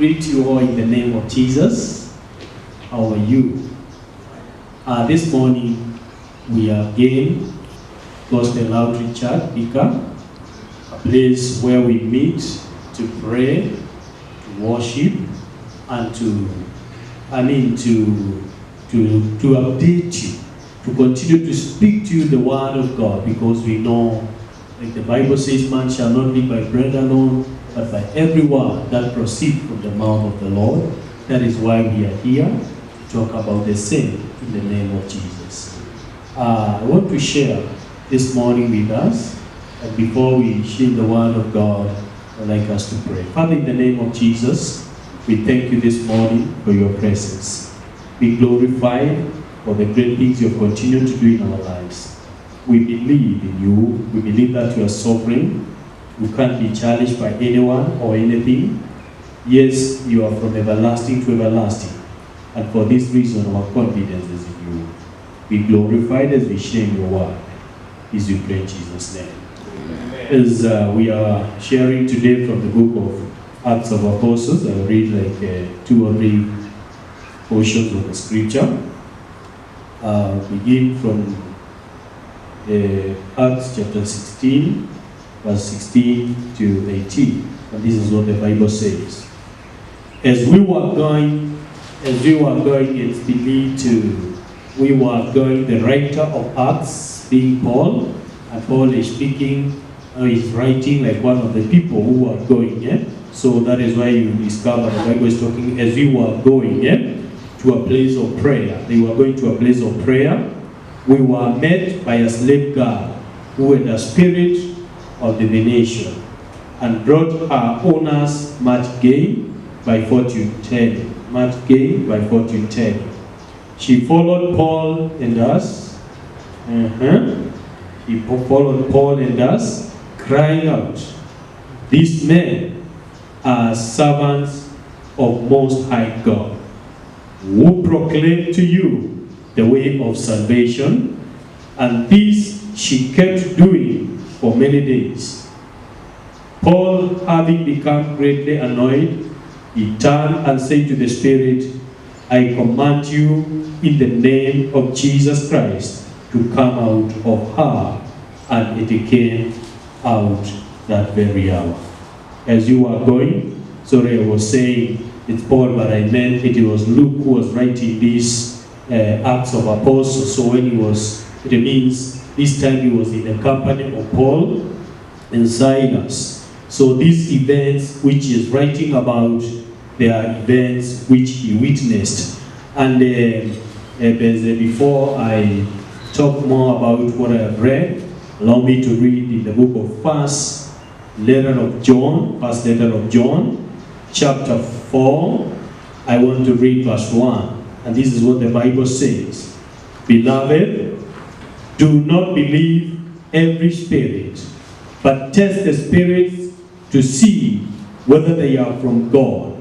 greet you all in the name of Jesus. How are you? This morning we are again Gospel Outreach Church, Bika, a place where we meet to pray, to worship, and to update you, to continue to speak to you the word of God, because we know, like the Bible says, man shall not live by bread alone, but by every word that proceeds from the mouth of the Lord. That is why we are here to talk about the same in the name of Jesus. I want to share this morning with us, and before we share the word of God, I'd like us to pray. Father, in the name of Jesus, we thank you this morning for your presence. Be glorified for the great things you continue to do in our lives. We believe in you. We believe that you are sovereign. You can't be challenged by anyone or anything. Yes, you are from everlasting to everlasting. And for this reason, our confidence is in you. Be glorified as we share your word. Is we pray in Jesus' name. Amen. As we are sharing today from the book of Acts of Apostles, I'll read like 2 or 3 portions of the scripture. Begin from Acts chapter 16, verse 16 to 18. And this is what the Bible says. As we were going, it's believed the writer of Acts, being Paul, and Paul is speaking, is writing like one of the people who are going, So that is why you discover the Bible is talking as we were going, to a place of prayer. They were going to a place of prayer. We were met by a slave girl who had a spirit of divination and brought her owners much gain by fortune telling. She followed Paul and us. He followed Paul and us, crying out, "These men are servants of Most High God, who proclaim to you the way of salvation." And this she kept doing for many days. Paul, having become greatly annoyed, he turned and said to the Spirit, "I command you in the name of Jesus Christ to come out of her." And it came out that very hour. As you are going, sorry, I was saying it's Paul, but I meant it was Luke who was writing these Acts of Apostles. So when it means this time he was in the company of Paul and Silas. So these events which he is writing about, they are events which he witnessed. And before I talk more about what I have read, allow me to read in the book of First letter of John, chapter 4. I want to read verse 1. And this is what the Bible says. "Beloved, do not believe every spirit, but test the spirits to see whether they are from God.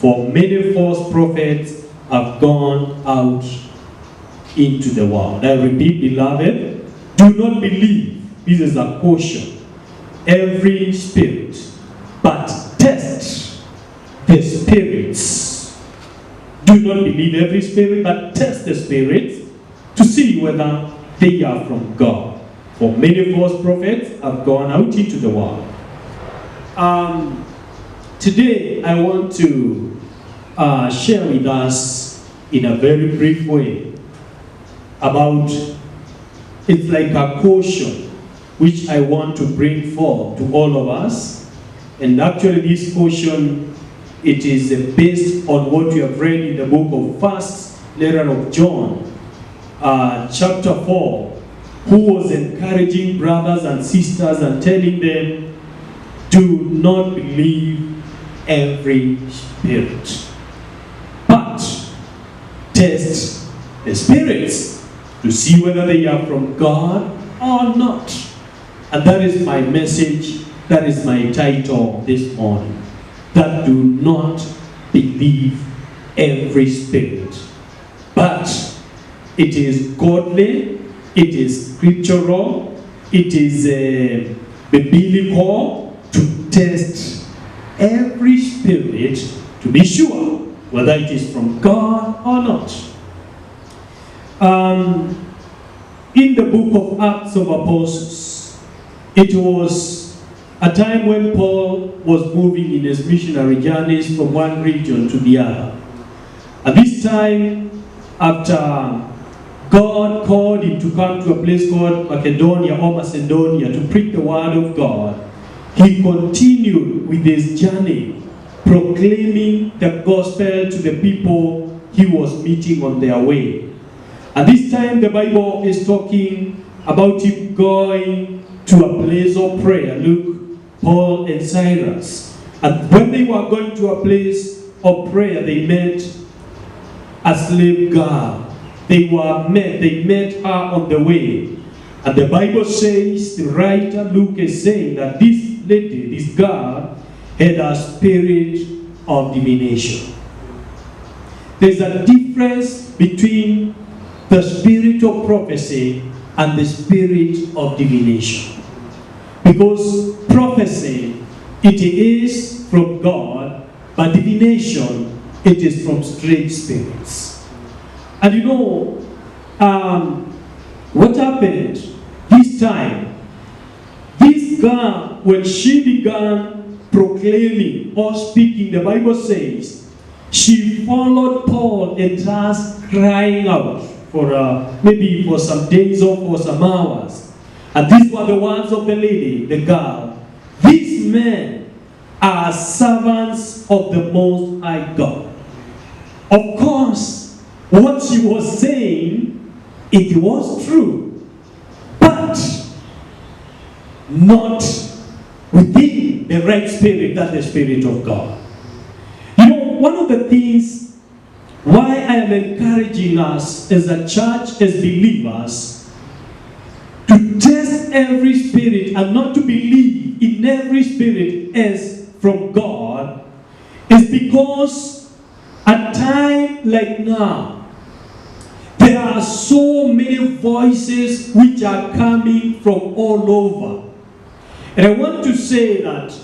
For many false prophets have gone out into the world." I repeat, beloved, do not believe, this is a caution, every spirit, but test the spirits. Do not believe every spirit, but test the spirits to see whether they are from God. For many false prophets have gone out into the world. Today I want to share with us in a very brief way about, it's like a caution which I want to bring forth to all of us. And actually this caution, it is based on what we have read in the book of First letter of John, chapter 4, who was encouraging brothers and sisters and telling them, do not believe every spirit, but test the spirits to see whether they are from God or not. And that is my message, that is my title this morning. That do not believe every spirit, but it is godly, it is scriptural, it is biblical to test every spirit to be sure whether it is from God or not. In the book of Acts of Apostles, it was a time when Paul was moving in his missionary journeys from one region to the other. At this time, after God called him to come to a place called Macedonia to preach the word of God, he continued with his journey, proclaiming the gospel to the people he was meeting on their way. At this time, the Bible is talking about him going to a place of prayer. Look, Paul and Silas. And when they were going to a place of prayer, they met a slave girl. They met her on the way. And the Bible says, the writer Luke is saying that this lady, this girl, had a spirit of divination. There's a difference between the spirit of prophecy and the spirit of divination. Because prophecy, it is from God, but divination, it is from strange spirits. And you know, what happened this time? This girl, when she began proclaiming or speaking, the Bible says, she followed Paul and just crying out for maybe for some days or for some hours. And these were the words of the lady, the girl. These men are servants of the Most High God. Of course, what she was saying, it was true, but not within the right spirit, that's the Spirit of God. You know, one of the things why I am encouraging us as a church, as believers, to test every spirit and not to believe in every spirit as from God, is because at a time like now, there are so many voices which are coming from all over. And I want to say that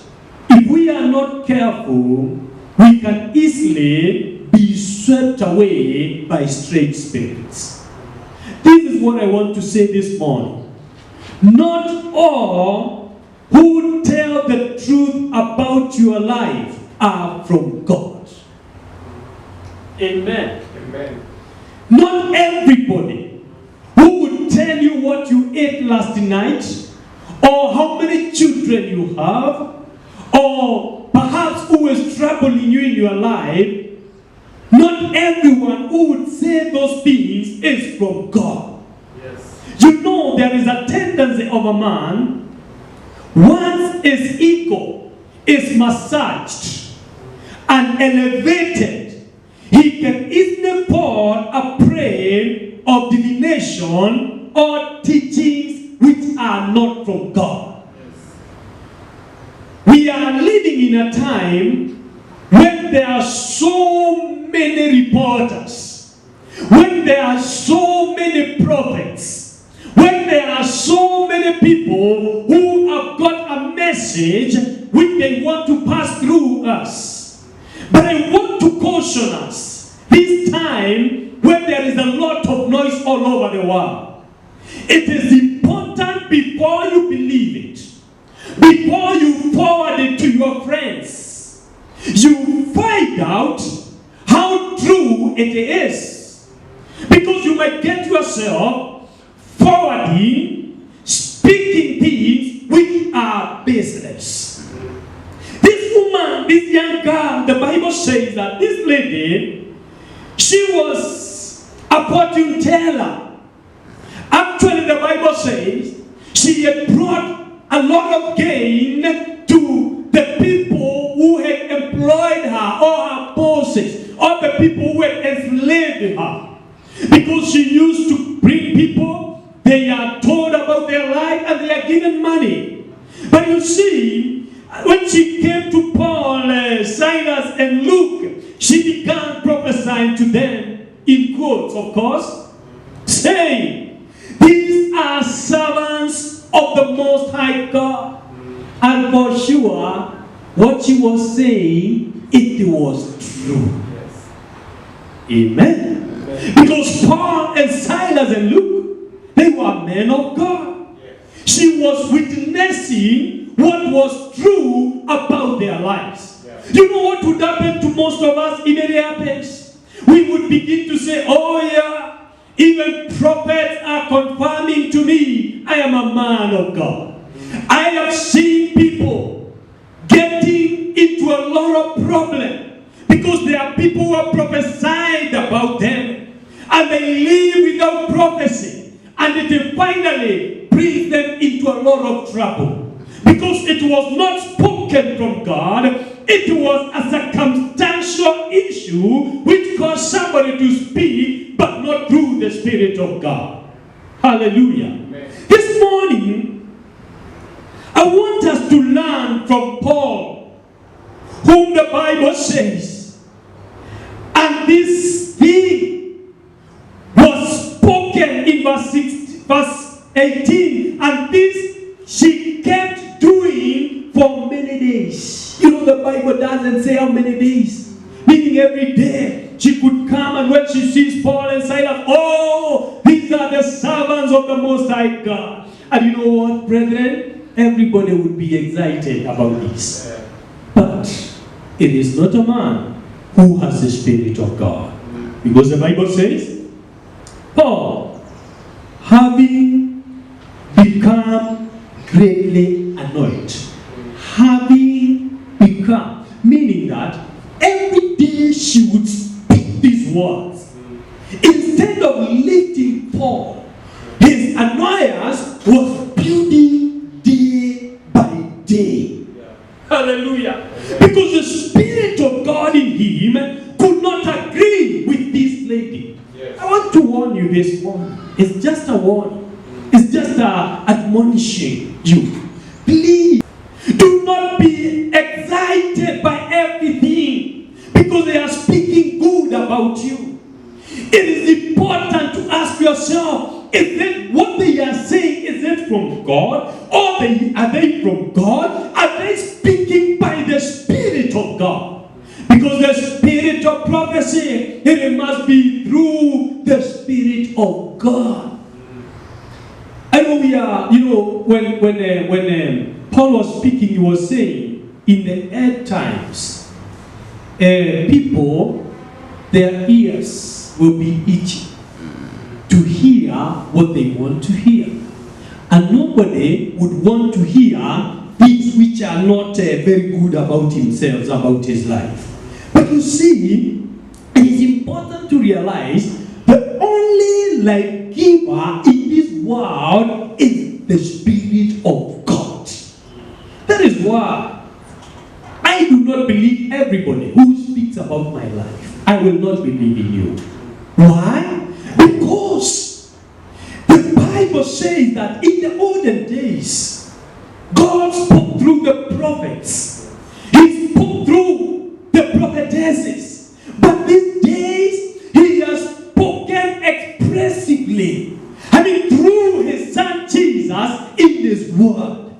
if we are not careful, we can easily be swept away by strange spirits. This is what I want to say this morning. Not all who tell the truth about your life are from God. Amen. Amen. Not everybody who would tell you what you ate last night, or how many children you have, or perhaps who is troubling you in your life, not everyone who would say those things is from God. Yes. You know, there is a tendency of a man, once his ego is massaged and elevated, he can easily pour a prey of divination or teachings which are not from God. Yes. We are living in a time when there are so many reporters, when there are so many prophets, when there are so many people who have got a message which they want to pass through us. But I want to caution us this time when there is a lot of noise all over the world. It is important before you believe it, before you forward it to your friends, you find out how true it is. Because you might get yourself forwarding, speaking things which are baseless. This woman, this young girl, the Bible says that this lady, she was a fortune teller. Actually, the Bible says she had brought a lot of gain to the people who had employed her, or her bosses, or the people who had enslaved her. Because she used to bring people, they are told about their life and they are given money. But you see, when she came to Paul, Silas, and Luke, she began prophesying to them, in quotes, of course, saying, these are servants of the Most High God. And for sure, what she was saying, it was true. Amen. Because Paul and Silas and Luke, they were men of God. She was witnessing what was true about their lives. You know what would happen to most of us if it happens? We would begin to say, oh yeah, even prophets are confirming to me I am a man of God. I have seen people getting into a lot of problems because there are people who have prophesied about them and they live without prophecy, and it finally brings them into a lot of trouble because it was not spoken from God. It was a circumstantial issue which caused somebody to speak, but not through the Spirit of God. Hallelujah. Amen. This morning, I want us to learn from Paul, whom the Bible says, and this thing was spoken in verse 18, and this she kept doing for many days. You know, the Bible doesn't say how many days. Meaning every day she could come, and when she sees Paul and Silas, oh, these are the servants of the Most High God. And you know what, brethren? Everybody would be excited about this. But it is not a man who has the Spirit of God. Because the Bible says, Paul, having become greatly annoyed, having become, meaning that every day she would speak these words. Instead of lifting Paul, his annoyance was building day by day. Hallelujah. Because the Spirit of God in him could not agree with this lady. I want to warn you this morning. It's just a warning. It's just admonishing you. Please, do not be excited by everything because they are speaking good about you. It is important to ask yourself, is it what they are saying, is it from God? Or are they from God? Are they speaking by the Spirit of God? Because the spirit of prophecy, it must be through the Spirit of God. I know we are, you know, when Paul was speaking, he was saying, in the end times, people, their ears will be itchy to hear what they want to hear. And nobody would want to hear things which are not very good about himself, about his life. But you see, it is important to realize the only life giver in this world is the Spirit of God. That is why I do not believe everybody who speaks about my life. I will not believe in you. Why? Because the Bible says that in the olden days, God spoke through the prophets. He spoke through the prophetesses. But these days, He has spoken expressively. I mean, through His Son Jesus in His Word.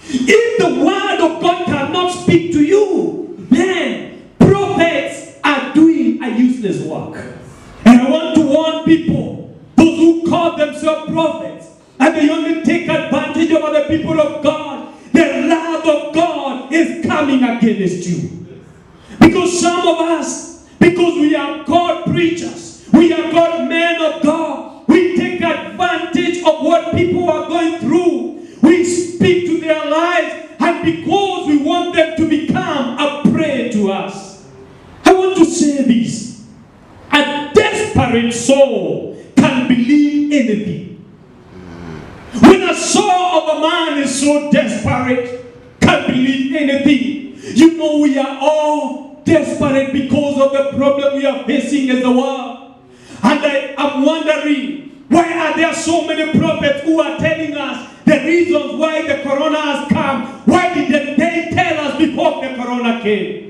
If the Word of God cannot speak to you, then prophets are doing a useless work. And I want to warn people, those who call themselves prophets, and they only take advantage of other people of God, the wrath of God is coming against you. Because some of us, because we are God preachers, we are God men of God, we take advantage of what people are going through. We speak to their lives, and because we want them to become a prey to us. I want to say this. A desperate soul can believe anything. When a soul of a man is so desperate, can believe anything. You know, we are all desperate because of the problem we are facing as a world. And I am wondering, why are there so many prophets who are telling us the reasons why the corona has come? Why didn't they tell us before the corona came?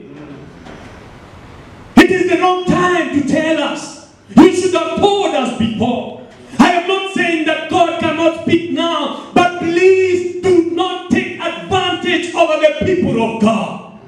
It is the wrong time to tell us. You should have told us before. I am not saying that God cannot speak now, but please do not take advantage over the people of God.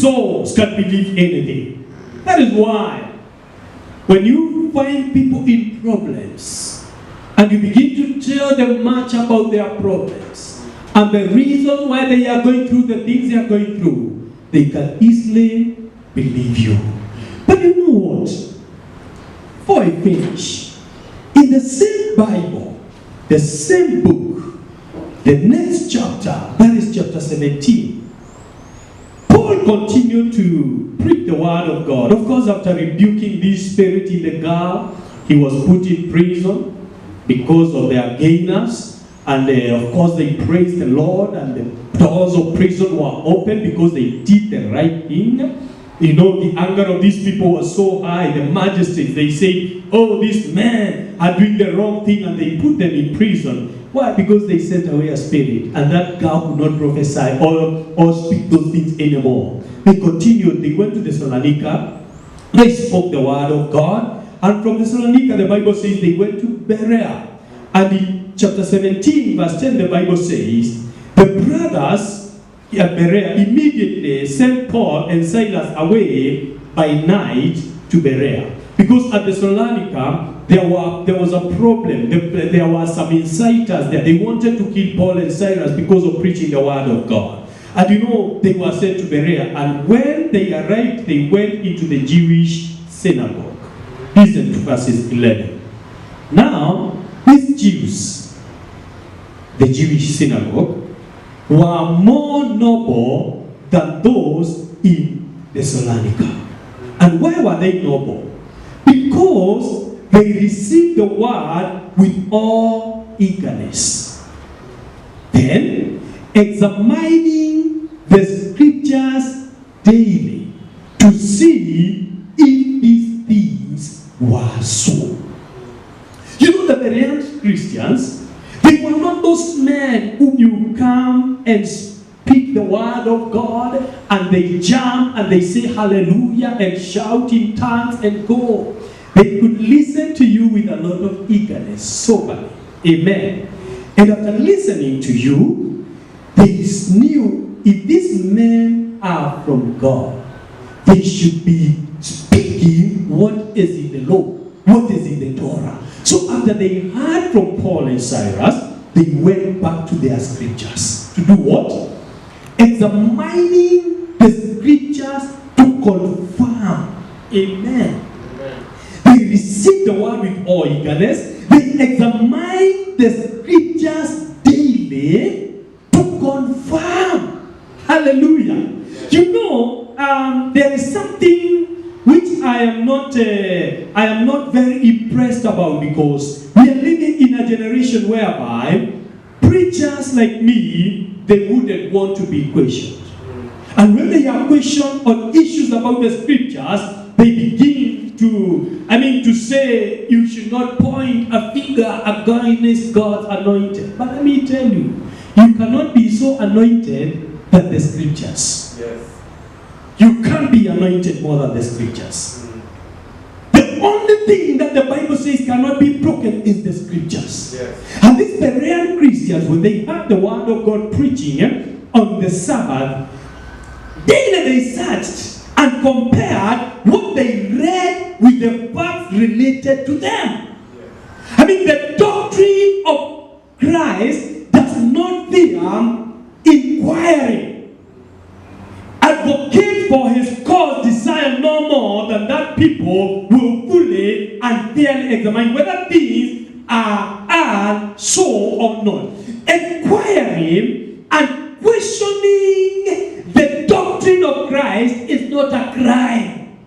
souls can believe anything. That is why when you find people in problems and you begin to tell them much about their problems and the reason why they are going through the things they are going through, they can easily believe you. But you know what? Before I finish, in the same Bible, the same book, the next chapter, that is chapter 17, Paul continued to preach the word of God. Of course, after rebuking this spirit in the girl, he was put in prison because of their gainers. And of course, they praised the Lord, and the doors of prison were open because they did the right thing. You know, the anger of these people was so high, the magistrates, they say, oh, these men are doing the wrong thing, and they put them in prison. Why? Because they sent away a spirit, and that girl could not prophesy or speak those things anymore. They continued, they went to Thessalonica, they spoke the word of God, and from Thessalonica, the Bible says they went to Berea. And in chapter 17, verse 10, the Bible says, the brothers at Berea immediately sent Paul and Silas away by night to Berea. Because at Thessalonica, there was a problem. There were some inciters there. They wanted to kill Paul and Silas because of preaching the word of God. And you know, they were sent to Berea. And when they arrived, they went into the Jewish synagogue. Listen to verses 11. Now, these Jews, the Jewish synagogue, were more noble than those in Thessalonica. And why were they noble? Because they received the word with all eagerness. Then, examining the scriptures daily to see if these things were so. You know, the Berean Christians, they were not those men whom you come and speak the word of God and they jump and they say hallelujah and shout in tongues and go. They could listen to you with a lot of eagerness, soberly. Amen. And after listening to you, they knew if these men are from God, they should be speaking what is in the law, what is in the Torah. So after they heard from Paul and Silas, they went back to their scriptures. To do what? Examining the scriptures to confirm. Amen. They received the word with all eagerness. They examined the scriptures daily to confirm. Hallelujah. You know, there is something which I am not very impressed about, because we are living in a generation whereby preachers like me, they wouldn't want to be questioned. And when they are questioned on issues about the scriptures, they begin to say you should not point a finger against God's anointed. But let me tell you, you cannot be so anointed than the scriptures. Yes. You can't be anointed more than the scriptures. The only thing that the Bible says cannot be broken is the scriptures. Yes. And these Berean Christians, when they heard the word of God preaching on the Sabbath, daily they searched and compared what they read with the facts related to them. Yes. I mean, the doctrine of Christ does not fear inquiring. Advocate for his cause, desire no more than that people will fully and fairly examine whether things are so or not. Inquiring and questioning the doctrine of Christ is not a crime.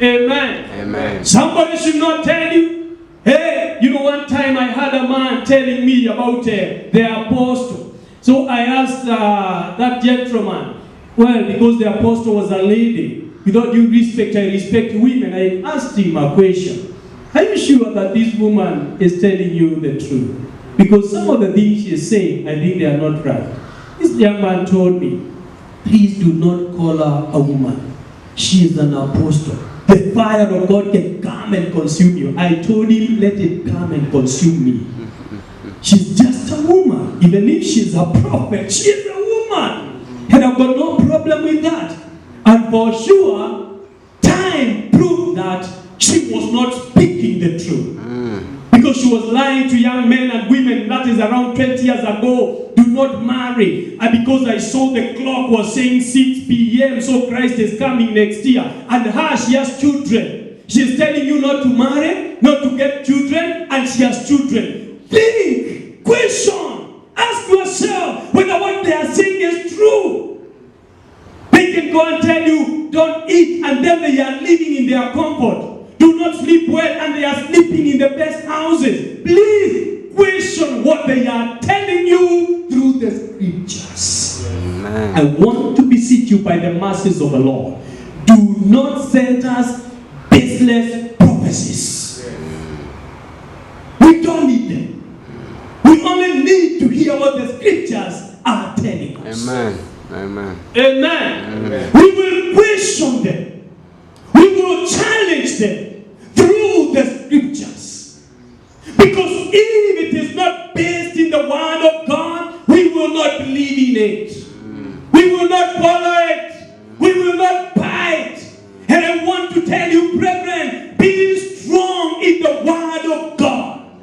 Amen. Amen. Somebody should not tell you, hey, you know, one time I had a man telling me about the apostle. So I asked that gentleman, well, because the apostle was a lady, without due respect, I respect women, I asked him a question. Are you sure that this woman is telling you the truth? Because some of the things she is saying, I think they are not right. This young man told me, please do not call her a woman. She is an apostle. The fire of God can come and consume you. I told him, let it come and consume me. She's just a woman. Even if she's a prophet, she's a woman. And a have got no problem with that. And for sure, time proved that she was not speaking the truth. Because she was lying to young men and women, that is around 20 years ago, do not marry. And because I saw the clock was saying 6 p.m., so Christ is coming next year. And her, she has children. She's telling you not to marry, not to get children, and she has children. Think, question, ask yourself whether what they are saying is true. They can go and tell you, don't eat, and then they are living in their comfort. Do not sleep well, and they are sleeping in the best houses. Please question what they are telling you through the scriptures. Amen. I want to beseech you by the mercies of the Lord, do not send us baseless prophecies. We don't need them. We only need to hear what the scriptures are telling us. Amen. Amen. Amen. Amen. We will question them. We will challenge them through the scriptures. Because if it is not based in the word of God, we will not believe in it. We will not follow it. We will not buy it. And I want to tell you, brethren, be strong in the word of God.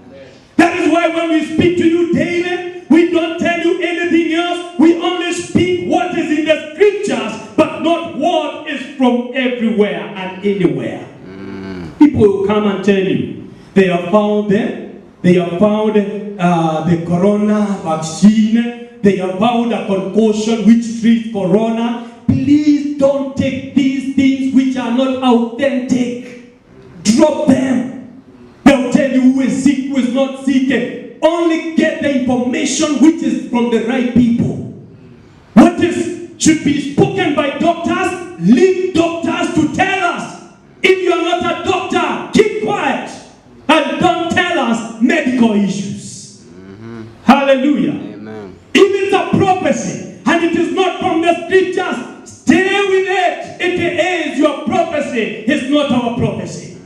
That is why when we speak to you daily, we don't tell you anything else. We only speak what is in the scriptures, but not what is from everywhere and anywhere. People will come and tell you they have found them. They have found the corona vaccine. They have found a concoction which treats corona. Please don't take these things which are not authentic. Drop them. They'll tell you who is sick, who is not sick. Only get the information which is from the right people. What should be spoken by doctors, leave doctors to tell us. If you are not a doctor, keep quiet and don't tell us medical issues. Hallelujah. Amen. If it's a prophecy and it is not from the scriptures, stay with it. It is your prophecy, it's not our prophecy.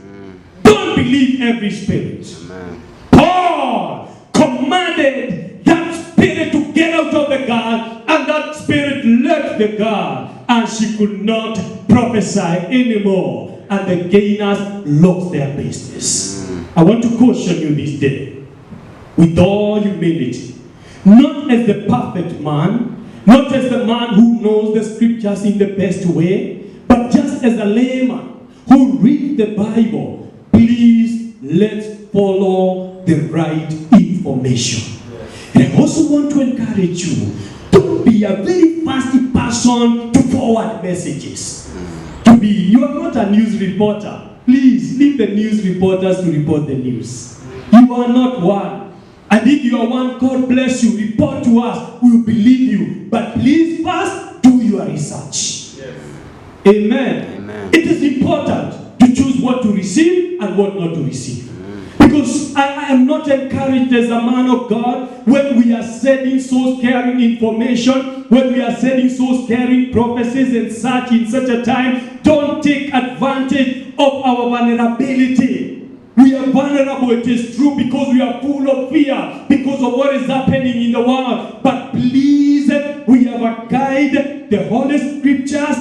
Don't believe every spirit. Amen. Paul commanded that spirit to get out of the girl, and that spirit left the girl, and she could not prophesy anymore. And the gainers lost their business. I want to caution you this day, with all humility, not as the perfect man, not as the man who knows the scriptures in the best way, but just as a layman who reads the Bible. Please, let's follow the right information. And I also want to encourage you, don't be a very fast person to forward messages. You are not a news reporter. Please leave the news reporters to report the news. You are not one. And if you are one, God bless you. Report to us. We will believe you. But please first do your research. Yes. Amen. Amen. It is important to choose what to receive and what not to receive. Because I am not encouraged as a man of God when we are sending soul-scaring information, when we are sending soul-scaring prophecies and such in such a time. Don't take advantage of our vulnerability. We are vulnerable, it is true, because we are full of fear, because of what is happening in the world. But please, we have a guide, the Holy Scriptures.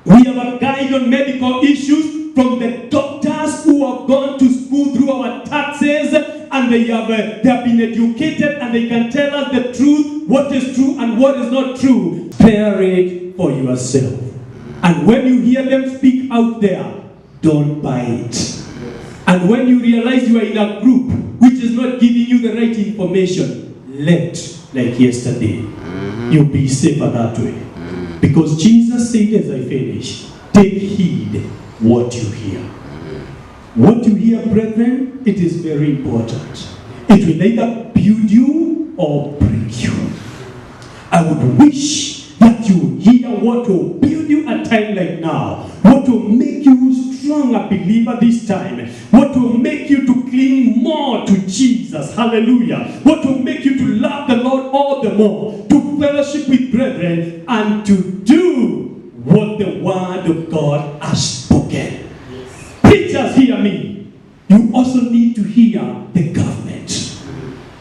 We have a guide on medical issues from the doctors who have gone to school through our taxes, and they have been educated, and they can tell us the truth, what is true and what is not true. Bear it for yourself. And when you hear them speak out there, don't buy it. And when you realize you are in a group which is not giving you the right information, left like yesterday. You'll be safer that way. Because Jesus said, as I finish, take heed what you hear. What you hear, brethren, it is very important. It will either build you or break you. I would wish that you hear what will build you at a time like now, what will make you strong a believer this time, what will make you to cling more to Jesus, hallelujah, what will make you to love the Lord all the more, to fellowship with brethren, and to do what the word of God has spoken. Preachers, hear me. You also need to hear the government.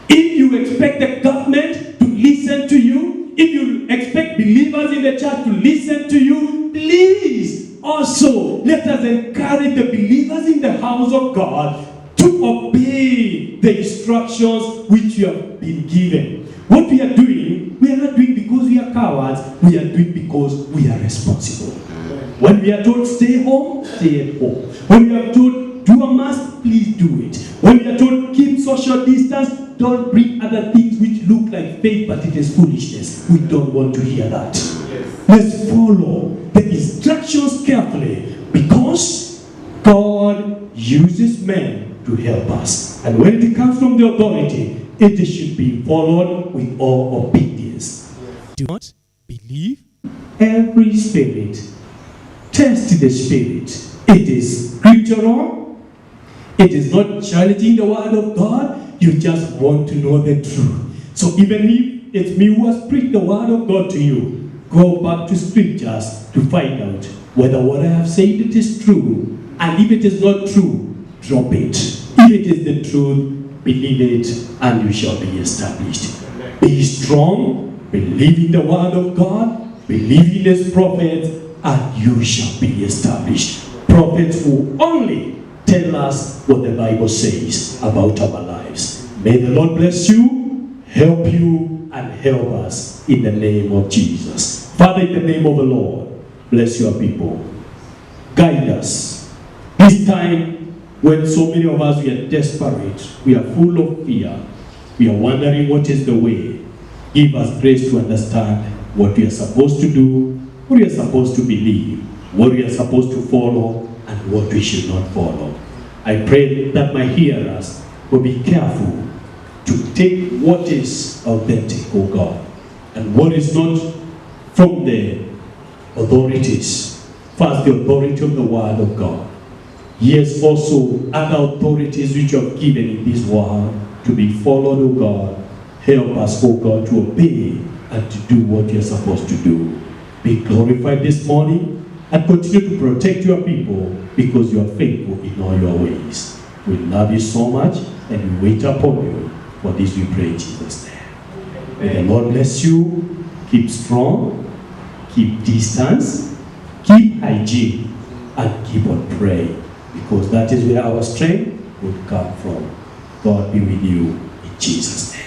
If you expect the government to listen to you, if you expect believers in the church to listen to you, please also let us encourage the believers in the house of God to obey the instructions which you have been given. What we are doing, we are not doing because we are cowards, we are doing because we are responsible. When we are told stay home, stay at home. When we are told do a mass, please do it. When we are told keep social distance, don't bring other things which look like faith but it is foolishness. We don't want to hear that. Yes. Let's follow the instructions carefully because God uses men to help us. And when it comes from the authority, it should be followed with all obedience. Do not believe every spirit. Test the spirit. It is scriptural. It is not challenging the word of God. You just want to know the truth. So even if it's me who has preached the word of God to you, go back to scriptures to find out whether what I have said it is true. And if it is not true, drop it. If it is the truth, believe it, and you shall be established. Be strong, believe in the word of God, believe in his prophets, and you shall be established. Prophets who only tell us what the Bible says about our lives. May the Lord bless you, help you, and help us in the name of Jesus. Father, in the name of the Lord, bless your people. Guide us. This time, when so many of us, we are desperate, we are full of fear, we are wondering what is the way. Give us grace to understand what we are supposed to do, what we are supposed to believe, what we are supposed to follow, and what we should not follow. I pray that my hearers will be careful to take what is authentic, O God, and what is not from the authorities. First, the authority of the word of God. Yes, also other authorities which you have given in this world to be followed, O God. Help us, O God, to obey and to do what you are supposed to do. Be glorified this morning and continue to protect your people because you are faithful in all your ways. We love you so much and we wait upon you. For this we pray in Jesus' name. May the Lord bless you. Keep strong, keep distance, keep hygiene, and keep on praying. Because that is where our strength would come from. God be with you in Jesus' name.